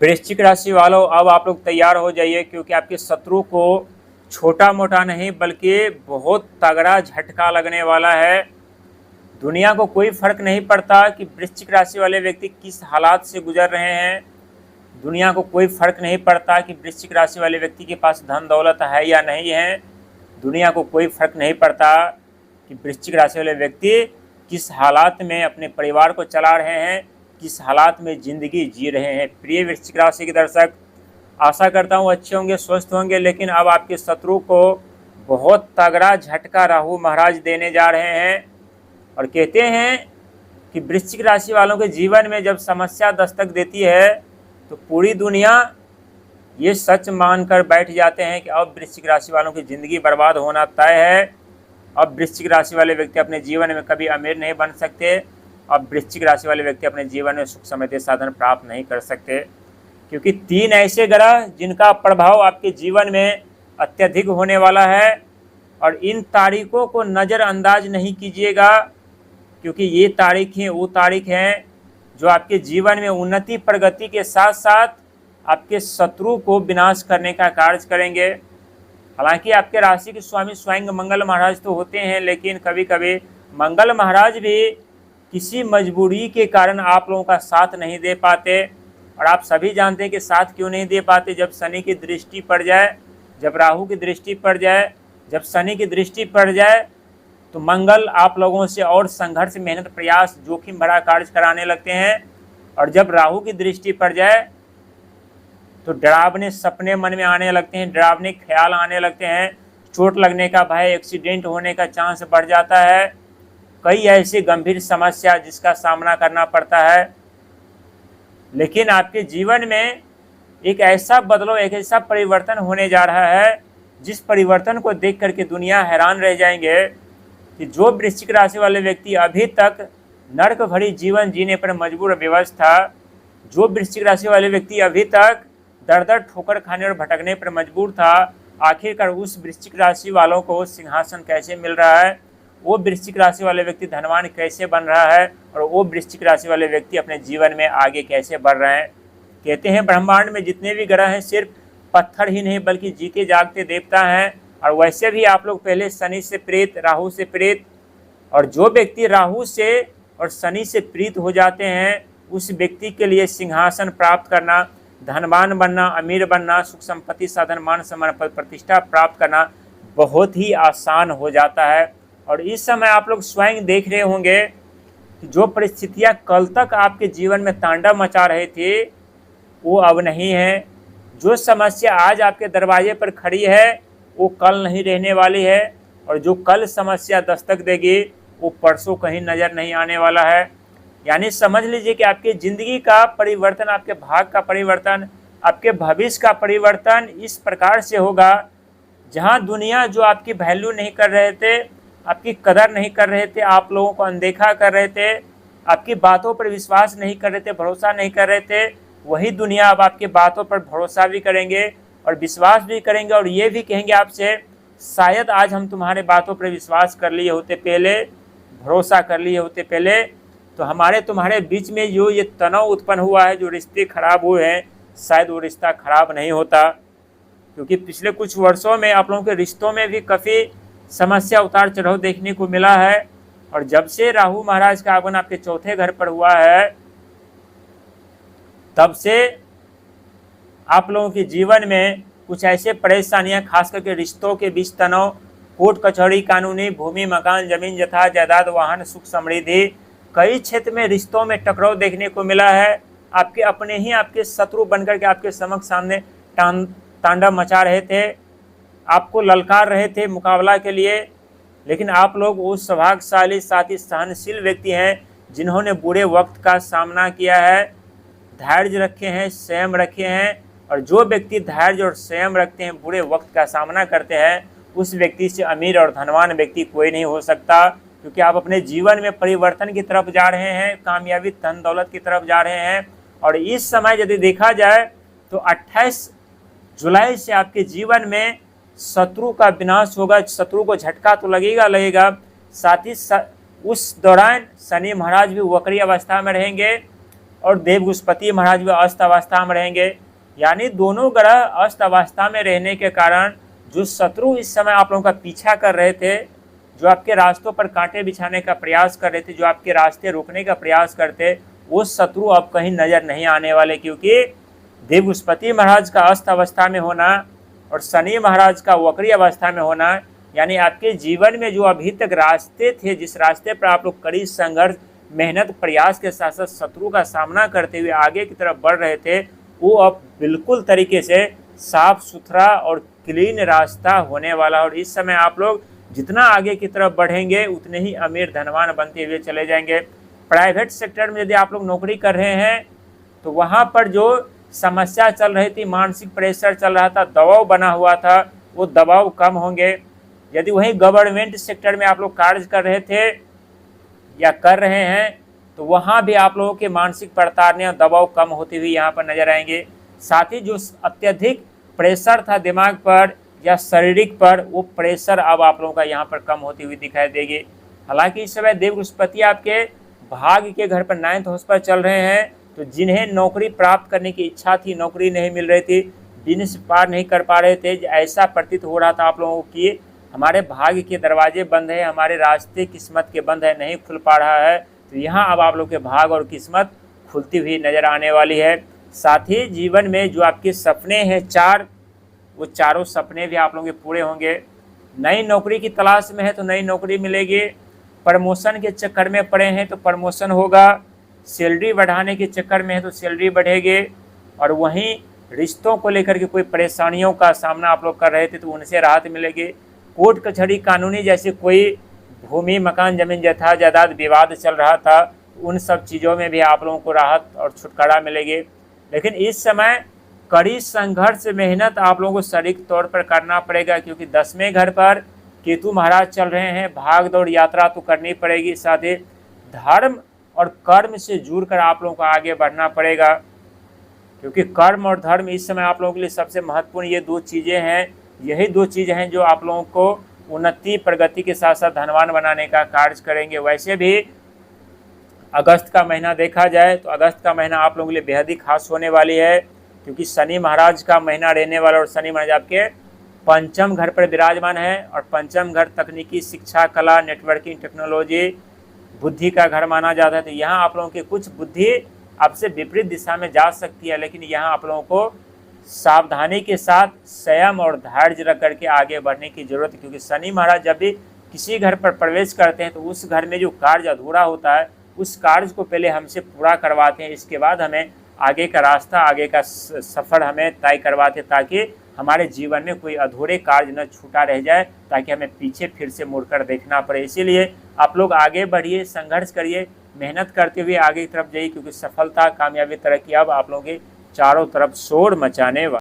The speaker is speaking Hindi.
वृश्चिक राशि वालों, अब आप लोग तैयार हो जाइए, क्योंकि आपके शत्रु को छोटा मोटा नहीं बल्कि बहुत तगड़ा झटका लगने वाला है। दुनिया को कोई फर्क नहीं पड़ता कि वृश्चिक राशि वाले व्यक्ति किस हालात से गुजर रहे हैं। दुनिया को कोई फर्क नहीं पड़ता कि वृश्चिक राशि वाले व्यक्ति के पास धन दौलत है या नहीं है। दुनिया को कोई फर्क नहीं पड़ता कि वृश्चिक राशि वाले व्यक्ति किस हालात में अपने परिवार को चला रहे हैं, किस हालात में ज़िंदगी जी रहे हैं। प्रिय वृश्चिक राशि के दर्शक, आशा करता हूँ अच्छे होंगे, स्वस्थ होंगे। लेकिन अब आपके शत्रु को बहुत तगड़ा झटका राहु महाराज देने जा रहे हैं। और कहते हैं कि वृश्चिक राशि वालों के जीवन में जब समस्या दस्तक देती है तो पूरी दुनिया ये सच मानकर बैठ जाते हैं कि अब वृश्चिक राशि वालों की ज़िंदगी बर्बाद होना तय है। अब वृश्चिक राशि वाले व्यक्ति अपने जीवन में कभी अमीर नहीं बन सकते। अब वृश्चिक राशि वाले व्यक्ति अपने जीवन में सुख समृद्धि साधन प्राप्त नहीं कर सकते, क्योंकि 3 ऐसे ग्रह जिनका प्रभाव आपके जीवन में अत्यधिक होने वाला है। और इन तारीखों को नज़रअंदाज नहीं कीजिएगा, क्योंकि ये तारीखें वो तारीख हैं जो आपके जीवन में उन्नति प्रगति के साथ साथ आपके शत्रु को विनाश करने का कार्य करेंगे। हालांकि आपके राशि के स्वामी स्वयं मंगल महाराज तो होते हैं, लेकिन कभी कभी मंगल महाराज भी किसी मजबूरी के कारण आप लोगों का साथ नहीं दे पाते। और आप सभी जानते हैं कि साथ क्यों नहीं दे पाते। जब शनि की दृष्टि पड़ जाए, जब राहु की दृष्टि पड़ जाए, जब शनि की दृष्टि पड़ जाए, तो मंगल आप लोगों से और संघर्ष, मेहनत, प्रयास, जोखिम भरा कार्य कराने लगते हैं। और जब राहु की दृष्टि पड़ जाए तो डरावने सपने मन में आने लगते हैं, डरावने ख्याल आने लगते हैं, चोट लगने का भय, एक्सीडेंट होने का चांस बढ़ जाता है। कई ऐसी गंभीर समस्या जिसका सामना करना पड़ता है। लेकिन आपके जीवन में एक ऐसा बदलाव, एक ऐसा परिवर्तन होने जा रहा है जिस परिवर्तन को देख करके दुनिया हैरान रह जाएंगे कि जो वृश्चिक राशि वाले व्यक्ति अभी तक नर्क भरी जीवन जीने पर मजबूर विवश था, जो वृश्चिक राशि वाले व्यक्ति अभी तक दर दर ठोकर खाने और भटकने पर मजबूर था, आखिरकार उस वृश्चिक राशि वालों को सिंहासन कैसे मिल रहा है, वो वृश्चिक राशि वाले व्यक्ति धनवान कैसे बन रहा है, और वो वृश्चिक राशि वाले व्यक्ति अपने जीवन में आगे कैसे बढ़ रहे हैं। कहते हैं ब्रह्मांड में जितने भी ग्रह हैं सिर्फ पत्थर ही नहीं बल्कि जीते जागते देवता हैं। और वैसे भी आप लोग पहले शनि से प्रेत, राहु से प्रेत, और जो व्यक्ति राहु से और शनि से प्रीत हो जाते हैं उस व्यक्ति के लिए सिंहासन प्राप्त करना, धनवान बनना, अमीर बनना, सुख संपत्ति साधन, मान सम्मान, पद प्रतिष्ठा प्राप्त करना बहुत ही आसान हो जाता है। और इस समय आप लोग स्वयं देख रहे होंगे कि जो परिस्थितियां कल तक आपके जीवन में तांडव मचा रहे थे वो अब नहीं है। जो समस्या आज आपके दरवाजे पर खड़ी है वो कल नहीं रहने वाली है, और जो कल समस्या दस्तक देगी वो परसों कहीं नज़र नहीं आने वाला है। यानी समझ लीजिए कि आपकी ज़िंदगी का परिवर्तन, आपके भाग का परिवर्तन, आपके भविष्य का परिवर्तन इस प्रकार से होगा, जहां दुनिया जो आपकी वैल्यू नहीं कर रहे थे, आपकी कदर नहीं कर रहे थे, आप लोगों को अनदेखा कर रहे थे, आपकी बातों पर विश्वास नहीं कर रहे थे, भरोसा नहीं कर रहे थे, वही दुनिया अब आपकी बातों पर भरोसा भी करेंगे और विश्वास भी करेंगे। और ये भी कहेंगे आपसे, शायद आज हम तुम्हारे बातों पर विश्वास कर लिए होते पहले, भरोसा कर लिए होते पहले, तो हमारे तुम्हारे बीच में जो ये तनाव उत्पन्न हुआ है, जो रिश्ते खराब हुए हैं, शायद वो रिश्ता खराब नहीं होता। क्योंकि पिछले कुछ वर्षों में आप लोगों के रिश्तों में भी काफ़ी समस्या, उतार चढ़ाव देखने को मिला है। और जब से राहु महाराज का आगमन आपके चौथे घर पर हुआ है, तब से आप लोगों के जीवन में कुछ ऐसे परेशानियां, खास करके रिश्तों के बीच तनाव, कोर्ट कचहरी, कानूनी, भूमि, मकान, जमीन, जथा जायदाद, वाहन, सुख समृद्धि, कई क्षेत्र में रिश्तों में टकराव देखने को मिला है। आपके अपने ही आपके शत्रु बनकर के आपके समक्ष सामने तांडव मचा रहे थे, आपको ललकार रहे थे मुकाबला के लिए। लेकिन आप लोग वो सौभाग्यशाली, साथ ही सहनशील व्यक्ति हैं जिन्होंने बुरे वक्त का सामना किया है, धैर्य रखे हैं, संयम रखे हैं। और जो व्यक्ति धैर्य और संयम रखते हैं, बुरे वक्त का सामना करते हैं, उस व्यक्ति से अमीर और धनवान व्यक्ति कोई नहीं हो सकता। क्योंकि आप अपने जीवन में परिवर्तन की तरफ जा रहे हैं, कामयाबी, धन दौलत की तरफ जा रहे हैं। और इस समय यदि देखा जाए तो 28 जुलाई से आपके जीवन में शत्रु का विनाश होगा। शत्रु को झटका तो लगेगा, साथ ही उस दौरान शनि महाराज भी वक्री अवस्था में रहेंगे। और देवगुस्पति महाराज भी अस्त अवस्था में रहेंगे। यानी दोनों ग्रह अस्त अवस्था में रहने के कारण जो शत्रु इस समय आप लोगों का पीछा कर रहे थे, जो आपके रास्तों पर कांटे बिछाने का प्रयास कर रहे थे, जो आपके रास्ते रोकने का प्रयास करते, वो शत्रु अब कहीं नजर नहीं आने वाले, क्योंकि देवगुस्पति महाराज का अस्त अवस्था में होना और शनि महाराज का वक्री अवस्था में होना, यानी आपके जीवन में जो अभी तक रास्ते थे, जिस रास्ते पर आप लोग कड़ी संघर्ष, मेहनत, प्रयास के साथ साथ शत्रु का सामना करते हुए आगे की तरफ बढ़ रहे थे, वो अब बिल्कुल तरीके से साफ सुथरा और क्लीन रास्ता होने वाला। और इस समय आप लोग जितना आगे की तरफ बढ़ेंगे उतने ही अमीर धनवान बनते हुए चले जाएंगे। प्राइवेट सेक्टर में यदि आप लोग नौकरी कर रहे हैं तो वहाँ पर जो समस्या चल रही थी, मानसिक प्रेशर चल रहा था, दबाव बना हुआ था, वो दबाव कम होंगे। यदि वहीं गवर्नमेंट सेक्टर में आप लोग कार्य कर रहे थे या कर रहे हैं तो वहाँ भी आप लोगों के मानसिक प्रताड़ना और दबाव कम होती हुई यहाँ पर नजर आएंगे। साथ ही जो अत्यधिक प्रेशर था दिमाग पर या शारीरिक पर, वो प्रेशर अब आप लोगों का यहाँ पर कम होती हुई दिखाई देगी। हालांकि इस समय देवगुस्पति आपके भाग्य के घर पर 9th हाउस पर चल रहे हैं, तो जिन्हें नौकरी प्राप्त करने की इच्छा थी, नौकरी नहीं मिल रही थी, बिजनेस पार नहीं कर पा रहे थे, ऐसा प्रतीत हो रहा था आप लोगों की हमारे भाग्य के दरवाजे बंद है, हमारे रास्ते किस्मत के बंद है, नहीं खुल पा रहा है, तो यहाँ अब आप लोग के भाग्य और किस्मत खुलती हुई नजर आने वाली है। साथ ही जीवन में जो आपके सपने हैं 4, वो चारों सपने भी आप लोगों के पूरे होंगे। नई नौकरी की तलाश में है तो नई नौकरी मिलेगी, प्रमोशन के चक्कर में पड़े हैं तो प्रमोशन होगा, सैलरी बढ़ाने के चक्कर में है तो सैलरी बढ़ेगी, और वहीं रिश्तों को लेकर के कोई परेशानियों का सामना आप लोग कर रहे थे तो उनसे राहत मिलेगी। कोर्ट कचहरी कानूनी जैसे कोई भूमि मकान जमीन जथा जायदाद विवाद चल रहा था, उन सब चीज़ों में भी आप लोगों को राहत और छुटकारा मिलेगी। लेकिन इस समय कड़ी संघर्ष मेहनत आप लोगों को शारीरिक तौर पर करना पड़ेगा, क्योंकि 10वें घर पर केतु महाराज चल रहे हैं, भाग दौड़ यात्रा तो करनी पड़ेगी। साथ ही धर्म और कर्म से जुड़कर आप लोगों को आगे बढ़ना पड़ेगा, क्योंकि कर्म और धर्म इस समय आप लोगों के लिए सबसे महत्वपूर्ण ये 2 चीज़ें हैं। यही 2 चीज़ें हैं जो आप लोगों को उन्नति प्रगति के साथ साथ धनवान बनाने का कार्य करेंगे। वैसे भी अगस्त का महीना देखा जाए तो अगस्त का महीना आप लोगों के लिए बेहद ही खास होने वाली है, क्योंकि शनि महाराज का महीना रहने वाला, और शनि महाराज आपके 5म घर पर विराजमान है, और 5म घर तकनीकी, शिक्षा, कला, नेटवर्किंग, टेक्नोलॉजी, बुद्धि का घर माना जाता है। तो यहाँ आप लोगों की कुछ बुद्धि आपसे विपरीत दिशा में जा सकती है, लेकिन यहाँ आप लोगों को सावधानी के साथ संयम और धैर्य रख करके आगे बढ़ने की जरूरत है, क्योंकि शनि महाराज जब भी किसी घर पर प्रवेश करते हैं तो उस घर में जो कार्य अधूरा होता है उस कार्य को पहले हमसे पूरा करवाते हैं, इसके बाद हमें आगे का रास्ता, आगे का सफ़र हमें तय करवाते हैं, ताकि हमारे जीवन में कोई अधूरे कार्य न छूटा रह जाए, ताकि हमें पीछे फिर से मुड़कर देखना पड़े। इसीलिए आप लोग आगे बढ़िए, संघर्ष करिए, मेहनत करते हुए आगे की तरफ जाइए, क्योंकि सफलता, कामयाबी, तरक्की अब आप लोगों के चारों तरफ शोर मचाने वाला